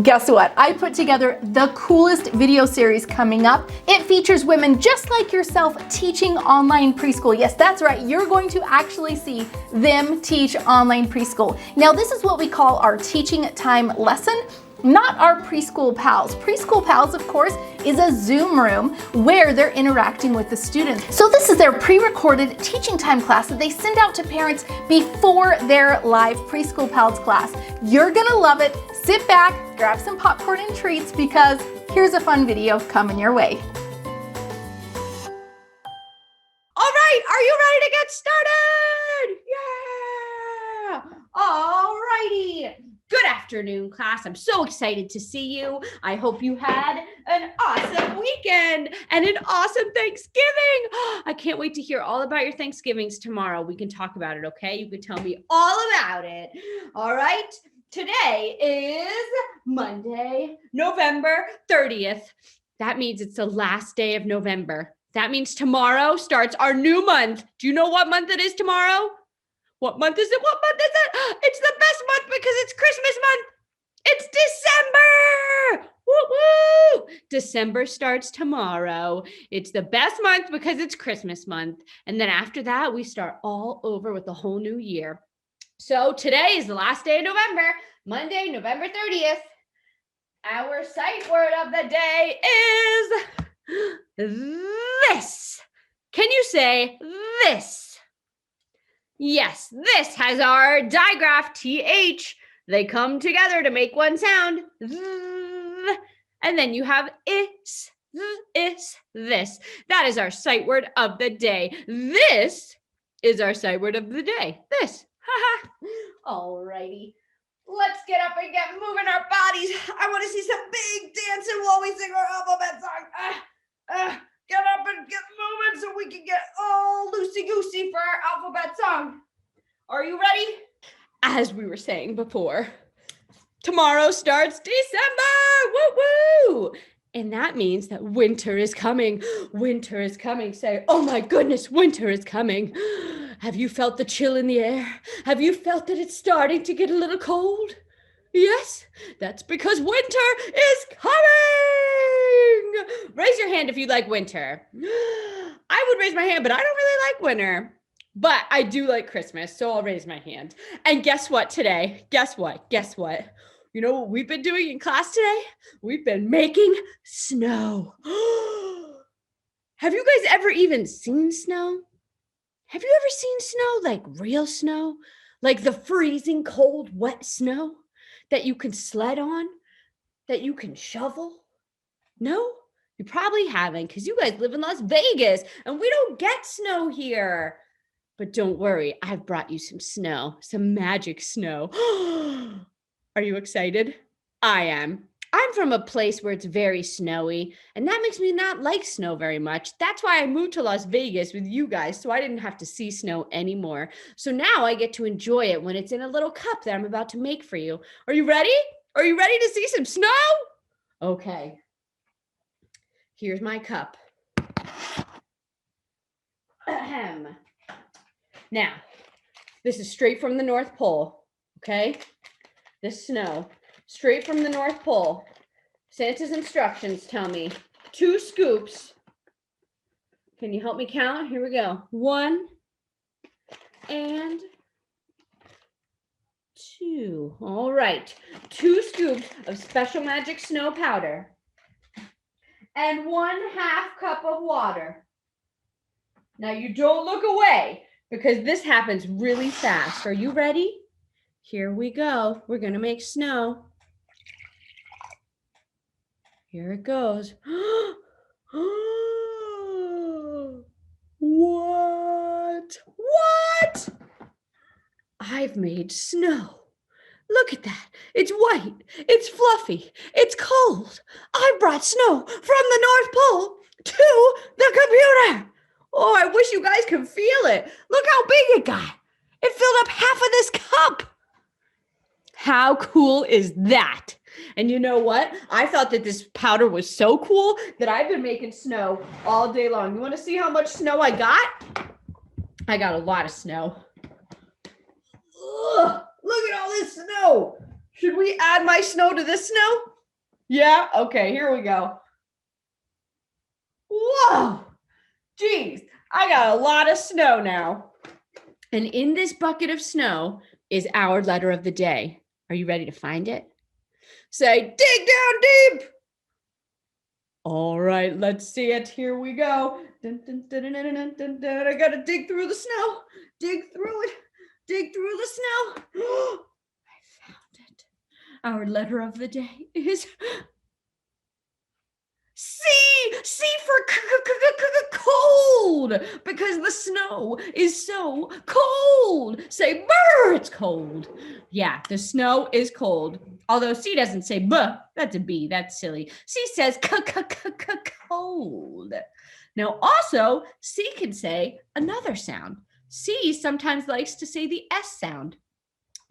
Guess what? I put together the coolest video series coming up. It features women just like yourself teaching online preschool. Yes, that's right. You're going to actually see them teach online preschool. Now, this is what we call our teaching time lesson, not our preschool pals. Preschool pals, of course, is a Zoom room where they're interacting with the students. So this is their pre-recorded teaching time class that they send out to parents before their live preschool pals class. You're gonna love it. Sit back, grab some popcorn and treats because here's a fun video coming your way. All right, are you ready to get started? Yeah! All righty. Good afternoon, class. I'm so excited to see you. I hope you had an awesome weekend and an awesome Thanksgiving. I can't wait to hear all about your Thanksgivings tomorrow. We can talk about it, okay? You can tell me all about it. All right. Today is Monday, November 30th. That means it's the last day of November. That means tomorrow starts our new month. Do you know what month it is tomorrow? What month is it? What month is it? It's the best month because it's Christmas month. It's December. Woo-woo! December starts tomorrow. It's the best month because it's Christmas month. And then after that, we start all over with the whole new year. So today is the last day of November, Monday, November 30th. Our sight word of the day is this. Can you say this? Yes, this has our digraph, TH. They come together to make one sound. And then you have this. That is our sight word of the day. This is our sight word of the day. This. All righty. Let's get up and get moving our bodies. I want to see some big dancing while we sing our alphabet song. Get up and get moving so we can get all loosey-goosey for our alphabet song. Are you ready? As we were saying before, tomorrow starts December. Woo-woo! And that means that winter is coming. Winter is coming. Say, oh my goodness, winter is coming. Have you felt the chill in the air? Have you felt that it's starting to get a little cold? Yes, that's because winter is coming. Raise your hand if you like winter. I would raise my hand, but I don't really like winter. But I do like Christmas, so I'll raise my hand. And guess what today? Guess what? You know what we've been doing in class today? We've been making snow. Have you guys ever even seen snow? Have you ever seen snow, like real snow? Like the freezing cold, wet snow that you can sled on, that you can shovel? No? You probably haven't because you guys live in Las Vegas and we don't get snow here. But don't worry, I've brought you some snow, some magic snow. Are you excited? I am. I'm from a place where it's very snowy, and that makes me not like snow very much. That's why I moved to Las Vegas with you guys, so I didn't have to see snow anymore. So now I get to enjoy it when it's in a little cup that I'm about to make for you. Are you ready? Are you ready to see some snow? Okay. Here's my cup. Ahem. Now, this is straight from the North Pole, okay? This snow, straight from the North Pole. Santa's instructions tell me 2 scoops. Can you help me count? Here we go. 1 and 2. All right. 2 scoops of special magic snow powder and 1/2 cup of water. Now you don't look away because this happens really fast. Are you ready? Here we go. We're going to make snow. Here it goes. What? I've made snow. Look at that. It's white. It's fluffy. It's cold. I brought snow from the North Pole to the computer. Oh, I wish you guys could feel it. Look how big it got. It filled up half of this cup. How cool is that? And you know what? I thought that this powder was so cool that I've been making snow all day long. You want to see how much snow I got? I got a lot of snow. Ugh, look at all this snow. Should we add my snow to this snow? Yeah? Okay, here we go. Whoa! Geez, I got a lot of snow now. And in this bucket of snow is our letter of the day. Are you ready to find it? Say, dig down deep. All right, let's see it. Here we go. Dun, dun, dun, dun, dun, dun, dun, dun. I gotta dig through the snow. Dig through it. Dig through the snow. I found it. Our letter of the day is C. C for cold, because the snow is so cold. Say, brr, it's cold. Yeah, the snow is cold. Although C doesn't say B, that's a B, that's silly. C says cold. Now also, C can say another sound. C sometimes likes to say the S sound.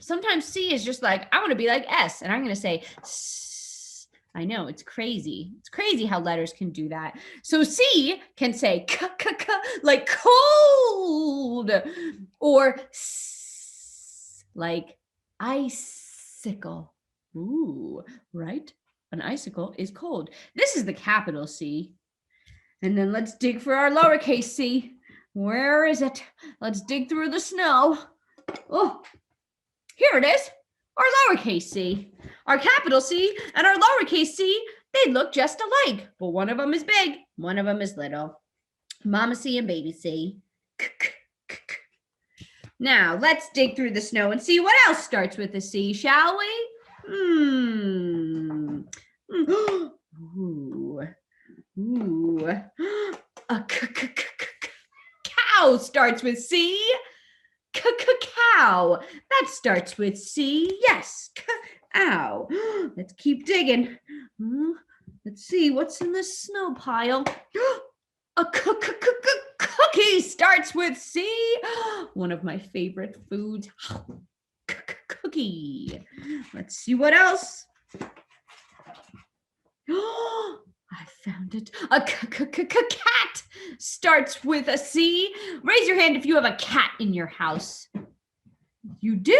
Sometimes C is just like, I want to be like S, and I'm going to say S. I know, it's crazy. It's crazy how letters can do that. So C can say like cold, or S like icicle. Ooh, right? An icicle is cold. This is the capital C. And then let's dig for our lowercase c. Where is it? Let's dig through the snow. Oh, here it is. Our lowercase c. Our capital C and our lowercase c, they look just alike, but one of them is big, one of them is little. Mama C and baby C. Now, let's dig through the snow and see what else starts with a C, shall we? Ooh. A cow starts with C. Cow. That starts with C. Yes. Ow. Let's keep digging. Let's see what's in this snow pile. A cookie starts with C. One of my favorite foods. Cookie. Let's see what else. I found it. A cat starts with a C. Raise your hand if you have a cat in your house. You do?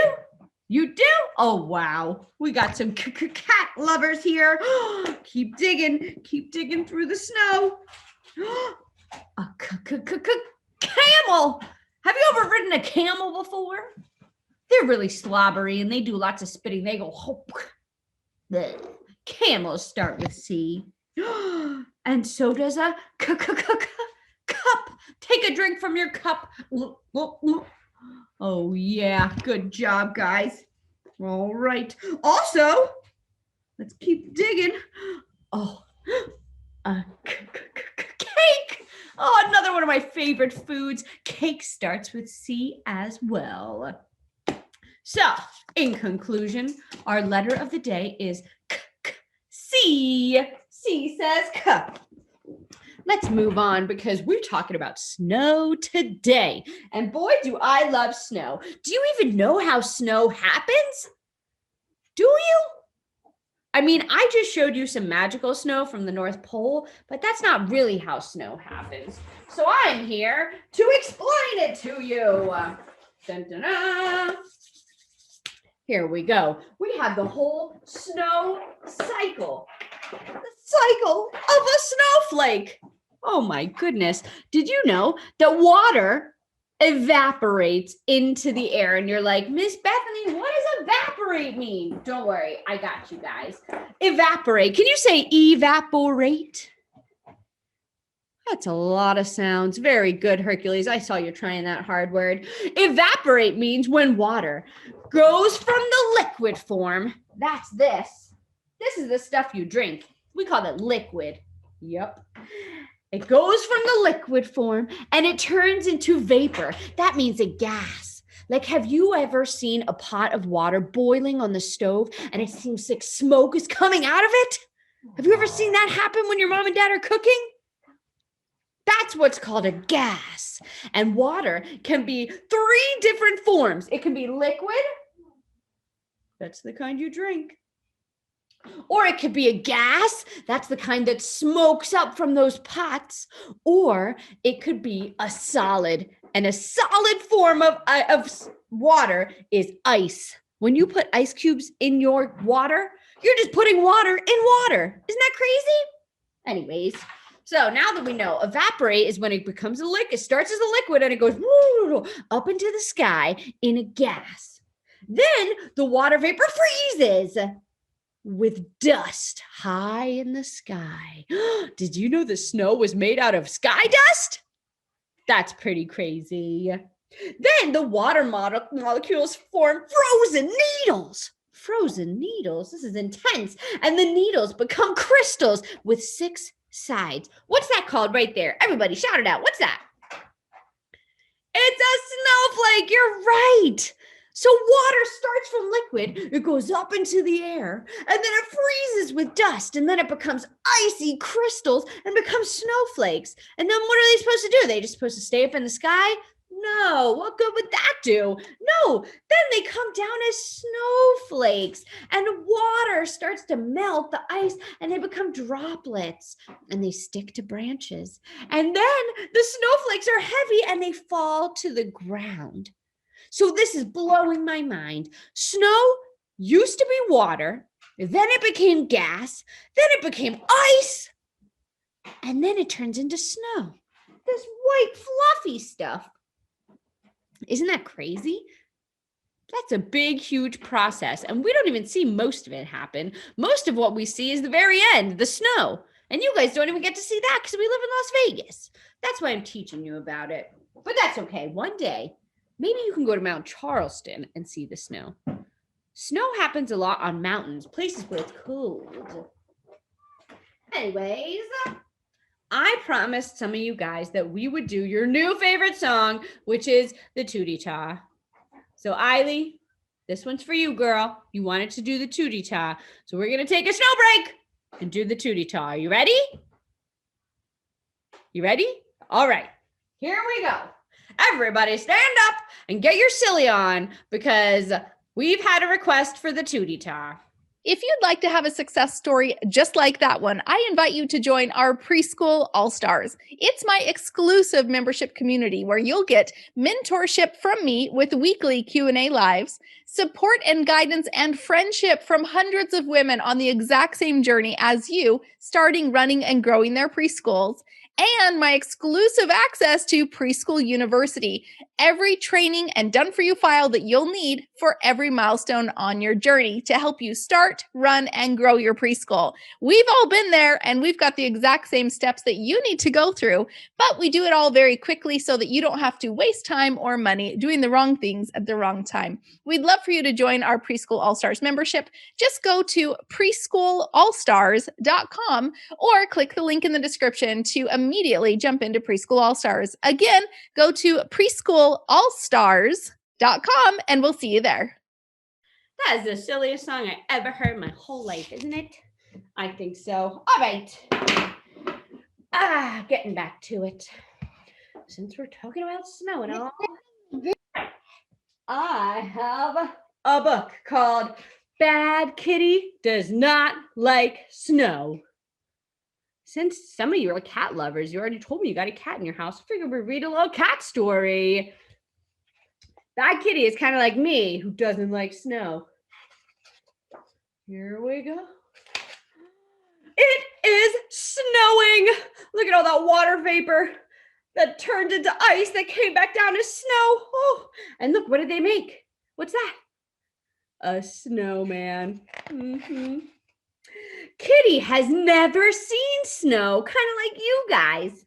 You do? Oh, wow. We got some cat lovers here. Keep digging through the snow. A camel. Have you ever ridden a camel before? They're really slobbery and they do lots of spitting. They go, bleh. Camels start with C. And so does a cup. Take a drink from your cup. Oh, yeah. Good job, guys. All right. Also, let's keep digging. Oh, a cake. Oh, another one of my favorite foods. Cake starts with C as well. So, in conclusion, our letter of the day is C. C says cup. Let's move on because we're talking about snow today. And boy, do I love snow. Do you even know how snow happens? Do you? I mean, I just showed you some magical snow from the North Pole, but that's not really how snow happens. So I'm here to explain it to you. Dun, dun, dun. Here we go. We have the whole snow cycle. The cycle of a snowflake. Oh my goodness. Did you know that water evaporates into the air? And you're like, Miss Bethany, what does evaporate mean? Don't worry, I got you guys. Evaporate. Can you say evaporate? That's a lot of sounds. Very good, Hercules. I saw you trying that hard word. Evaporate means when water goes from the liquid form. That's this. This is the stuff you drink. We call it liquid. Yep. It goes from the liquid form and it turns into vapor. That means a gas. Like, have you ever seen a pot of water boiling on the stove and it seems like smoke is coming out of it? Have you ever seen that happen when your mom and dad are cooking? That's what's called a gas. And water can be 3 different forms. It can be liquid. That's the kind you drink. Or it could be a gas. That's the kind that smokes up from those pots. Or it could be a solid. And a solid form of water is ice. When you put ice cubes in your water, you're just putting water in water. Isn't that crazy? Anyways, so now that we know, evaporate is when it becomes a liquid. It starts as a liquid and it goes up into the sky in a gas. Then the water vapor freezes with dust high in the sky. Did you know the snow was made out of sky dust? That's pretty crazy. Then the water molecules form frozen needles. Frozen needles. This is intense. And the needles become crystals with 6 sides. What's that called right there? Everybody shout it out. What's that? It's a snowflake. You're right. So water starts from liquid, it goes up into the air, and then it freezes with dust, and then it becomes icy crystals and becomes snowflakes. And then what are they supposed to do? Are they just supposed to stay up in the sky? No, what good would that do? No, then they come down as snowflakes, and water starts to melt the ice, and they become droplets, and they stick to branches. And then the snowflakes are heavy, and they fall to the ground. So this is blowing my mind. Snow used to be water, then it became gas, then it became ice, and then it turns into snow. This white fluffy stuff. Isn't that crazy? That's a big, huge process, and we don't even see most of it happen. Most of what we see is the very end, the snow. And you guys don't even get to see that because we live in Las Vegas. That's why I'm teaching you about it. But that's okay. One day, maybe you can go to Mount Charleston and see the snow. Snow happens a lot on mountains, places where it's cold. Anyways, I promised some of you guys that we would do your new favorite song, which is the Tootie Ta. So Eiley, this one's for you, girl. You wanted to do the Tootie Ta. So we're going to take a snow break and do the Tootie Ta. Are you ready? You ready? All right. Here we go. Everybody stand up and get your silly on because we've had a request for the Tootie Ta. If you'd like to have a success story just like that one, I invite you to join our Preschool AllStars. It's my exclusive membership community where you'll get mentorship from me with weekly Q&A lives, support and guidance and friendship from hundreds of women on the exact same journey as you, starting, running, and growing their preschools, and my exclusive access to Preschool University, every training and done-for-you file that you'll need for every milestone on your journey to help you start, run, and grow your preschool. We've all been there, and we've got the exact same steps that you need to go through, but we do it all very quickly so that you don't have to waste time or money doing the wrong things at the wrong time. We'd love for you to join our Preschool AllStars membership. Just go to preschoolallstars.com or click the link in the description to immediately jump into Preschool AllStars. Again, go to preschoolallstars.com and we'll see you there. That is the silliest song I ever heard in my whole life, isn't it? I think so. All right. Getting back to it. Since we're talking about snow and all, I have a book called Bad Kitty Does Not Like Snow. Since some of you are cat lovers, you already told me you got a cat in your house. I figured we'd read a little cat story. Bad Kitty is kind of like me, who doesn't like snow. Here we go. It is snowing. Look at all that water vapor that turned into ice that came back down as snow. Oh, and look, what did they make? What's that? A snowman. Kitty has never seen snow, kind of like you guys.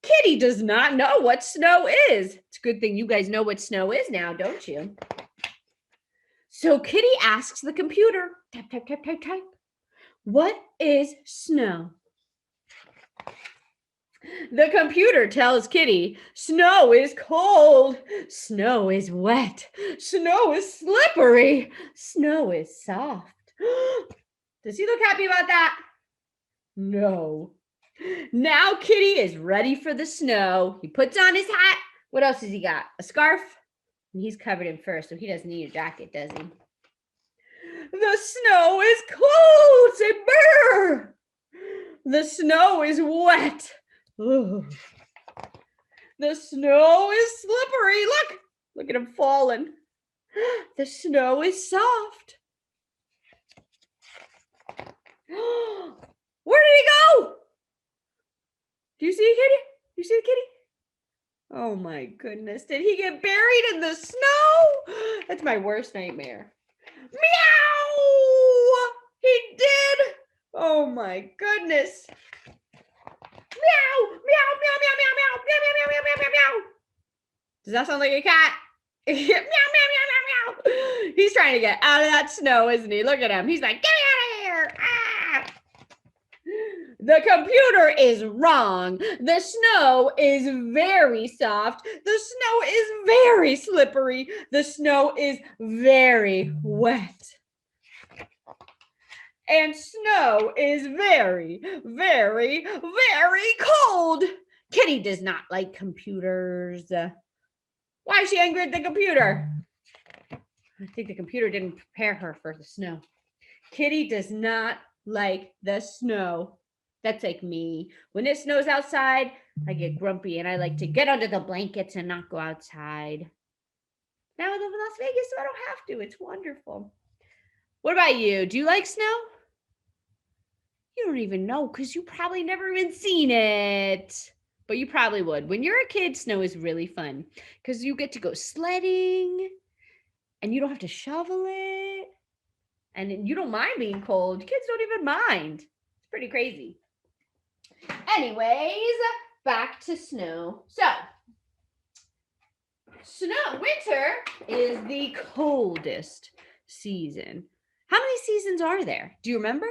Kitty does not know what snow is. It's a good thing you guys know what snow is now, don't you? So Kitty asks the computer, type, type, type, type, type, what is snow? The computer tells Kitty, snow is cold, snow is wet, snow is slippery, snow is soft. Does he look happy about that? No. Now Kitty is ready for the snow. He puts on his hat. What else has he got? A scarf? And he's covered in fur, so he doesn't need a jacket, does he? The snow is cold, say brr. The snow is wet. Ugh. The snow is slippery. Look at him falling. The snow is soft. Where did he go? Do you see a kitty? Do you see the kitty? Oh my goodness. Did he get buried in the snow? That's my worst nightmare. Meow! He did. Oh my goodness. Meow, meow, meow, meow, meow, meow, meow, meow, meow, meow, meow, meow. Does that sound like a cat? Meow, meow, meow, meow, meow. He's trying to get out of that snow, isn't he? Look at him. He's like, get me out of here. Ah! The computer is wrong. The snow is very soft. The snow is very slippery. The snow is very wet. And snow is very, very, very cold. Kitty does not like computers. Why is she angry at the computer? I think the computer didn't prepare her for the snow. Kitty does not like the snow. That's like me. When it snows outside, I get grumpy and I like to get under the blankets and not go outside. Now I live in Las Vegas, so I don't have to. It's wonderful. What about you? Do you like snow? You don't even know because you probably never even seen it. But you probably would. When you're a kid, snow is really fun because you get to go sledding and you don't have to shovel it. And you don't mind being cold. Kids don't even mind. It's pretty crazy. Anyways, back to snow. So, winter is the coldest season. How many seasons are there? Do you remember?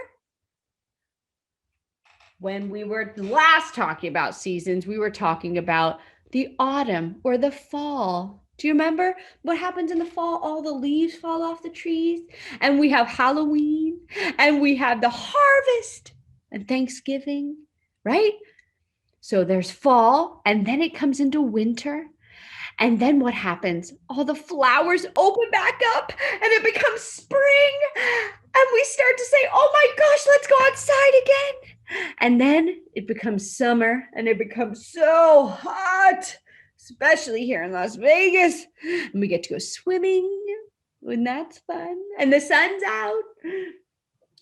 When we were last talking about seasons, we were talking about the autumn or the fall. Do you remember what happens in the fall? All the leaves fall off the trees, and we have Halloween, and we have the harvest and Thanksgiving, right? So there's fall, and then it comes into winter. And then what happens? All the flowers open back up and it becomes spring. And we start to say, oh my gosh, let's go outside again. And then it becomes summer and it becomes so hot, especially here in Las Vegas. And we get to go swimming and that's fun. And the sun's out.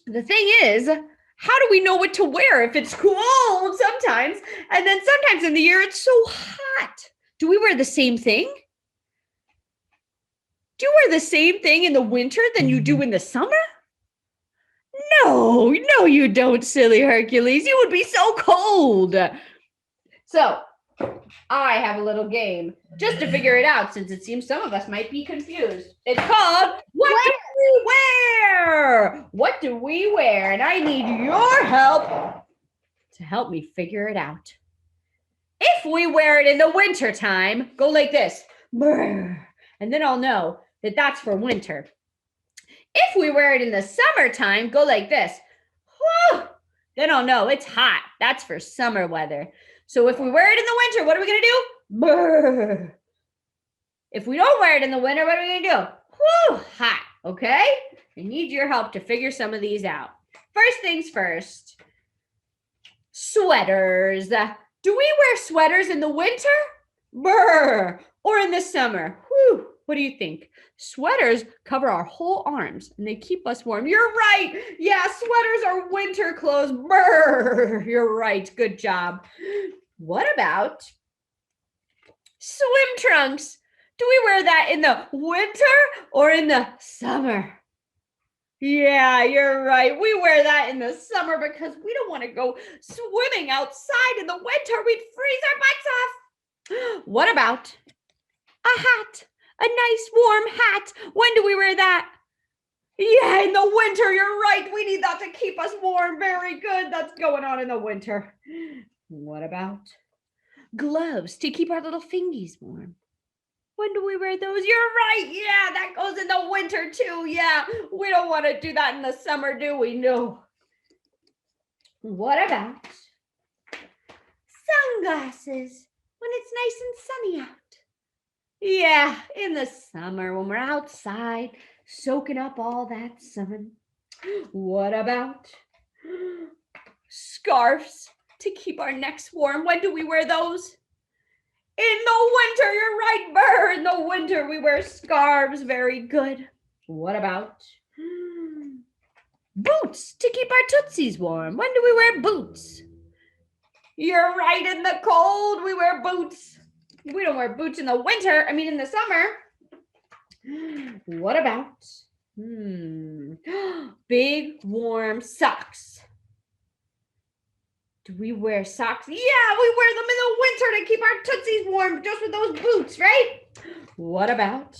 The thing is, how do we know what to wear if it's cold sometimes? And then sometimes in the year, it's so hot. Do we wear the same thing? Do you wear the same thing in the winter than you do in the summer? No, you don't, silly Hercules. You would be so cold. So, I have a little game just to figure it out since it seems some of us might be confused. It's called What Do We Wear? What do we wear? And I need your help to help me figure it out. If we wear it in the winter time, go like this. And then I'll know that that's for winter. If we wear it in the summertime, go like this. Then I'll know it's hot. That's for summer weather. So if we wear it in the winter, what are we going to do? If we don't wear it in the winter, what are we going to do? Hot. Okay? I need your help to figure some of these out. First things first. Sweaters. Do we wear sweaters in the winter? Or in the summer? What do you think? Sweaters cover our whole arms and they keep us warm. You're right. Yeah, sweaters are winter clothes. You're right. Good job. What about swim trunks? Do we wear that in the winter or in the summer? Yeah, you're right. We wear that in the summer because we don't want to go swimming outside in the winter. We'd freeze our butts off. What about a hat? A nice warm hat. When do we wear that? Yeah, in the winter. You're right. We need that to keep us warm. Very good. That's going on in the winter. What about gloves to keep our little fingies warm? When do we wear those? You're right. Yeah, that goes in the winter too. Yeah, we don't want to do that in the summer, do we? No. What about sunglasses when it's nice and sunny out? Yeah, in the summer when we're outside soaking up all that sun. What about scarves to keep our necks warm? When do we wear those? In the winter, you're right, Burr. In the winter, we wear scarves. Very good. What about boots to keep our tootsies warm? When do we wear boots? You're right. In the cold, we wear boots. We don't wear boots in the winter. I mean, in the summer. What about big warm socks? Do we wear socks? Yeah, we wear them in the winter to keep our tootsies warm, just with those boots, right? What about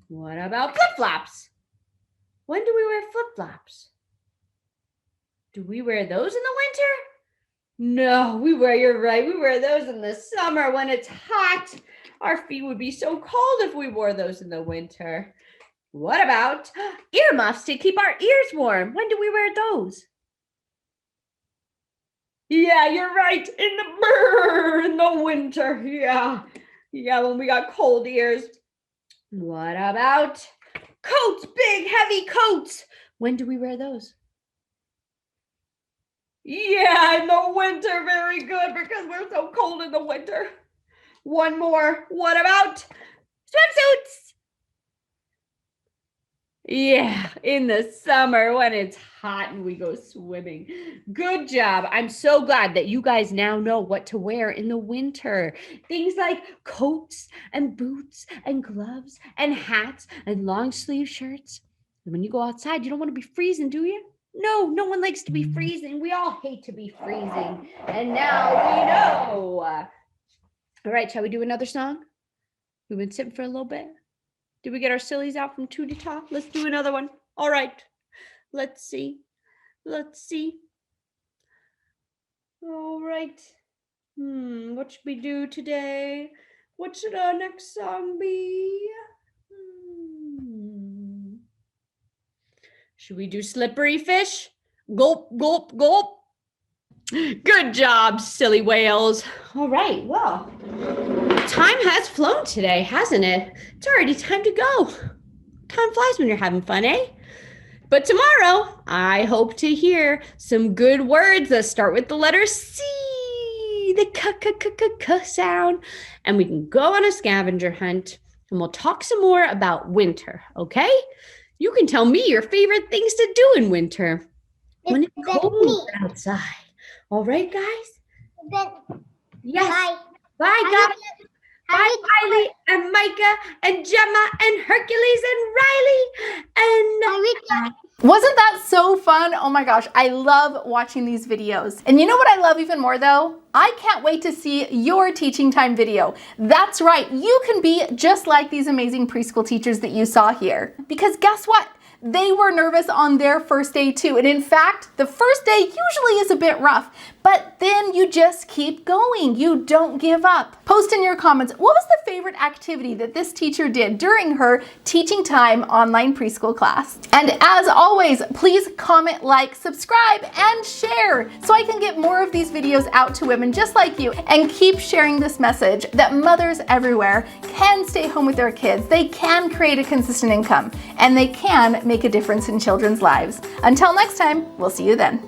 flip-flops? When do we wear flip-flops? Do we wear those in the winter? No, you're right, we wear those in the summer when it's hot. Our feet would be so cold if we wore those in the winter. What about earmuffs to keep our ears warm? When do we wear those? Yeah, you're right. In the winter. Yeah, when we got cold ears. What about coats? Big, heavy coats. When do we wear those? Yeah, in the winter. Very good, because we're so cold in the winter. One more. What about swimsuits? Yeah, in the summer when it's hot and we go swimming. Good job. I'm so glad that you guys now know what to wear in the winter. Things like coats and boots and gloves and hats and long sleeve shirts. And when you go outside, you don't want to be freezing, do you? No one likes to be freezing. We all hate to be freezing. And now we know. All right, shall we do another song? We've been sitting for a little bit. Did we get our sillies out from two to top? Let's do another one. All right. Let's see. All right. What should we do today? What should our next song be? Should we do slippery fish? Gulp, gulp, gulp. Good job, silly whales. All right. Well, time has flown today, hasn't it? It's already time to go. Time flies when you're having fun, eh? But tomorrow, I hope to hear some good words that start with the letter C, the k sound, and we can go on a scavenger hunt, and we'll talk some more about winter, okay? You can tell me your favorite things to do in winter when it's cold outside. All right, guys? Yes. Bye, guys. Bye, Kylie and Micah and Gemma and Hercules and Riley and Wasn't that so fun? Oh my gosh, I love watching these videos. And you know what I love even more though? I can't wait to see your teaching time video. That's right, you can be just like these amazing preschool teachers that you saw here. Because guess what? They were nervous on their first day too. And in fact, the first day usually is a bit rough, but then you just keep going. You don't give up. Post in your comments, what was the favorite activity that this teacher did during her teaching time online preschool class? And as always, please comment, like, subscribe, and share so I can get more of these videos out to women just like you and keep sharing this message that mothers everywhere can stay home with their kids. They can create a consistent income and they can make a difference in children's lives. Until next time, we'll see you then.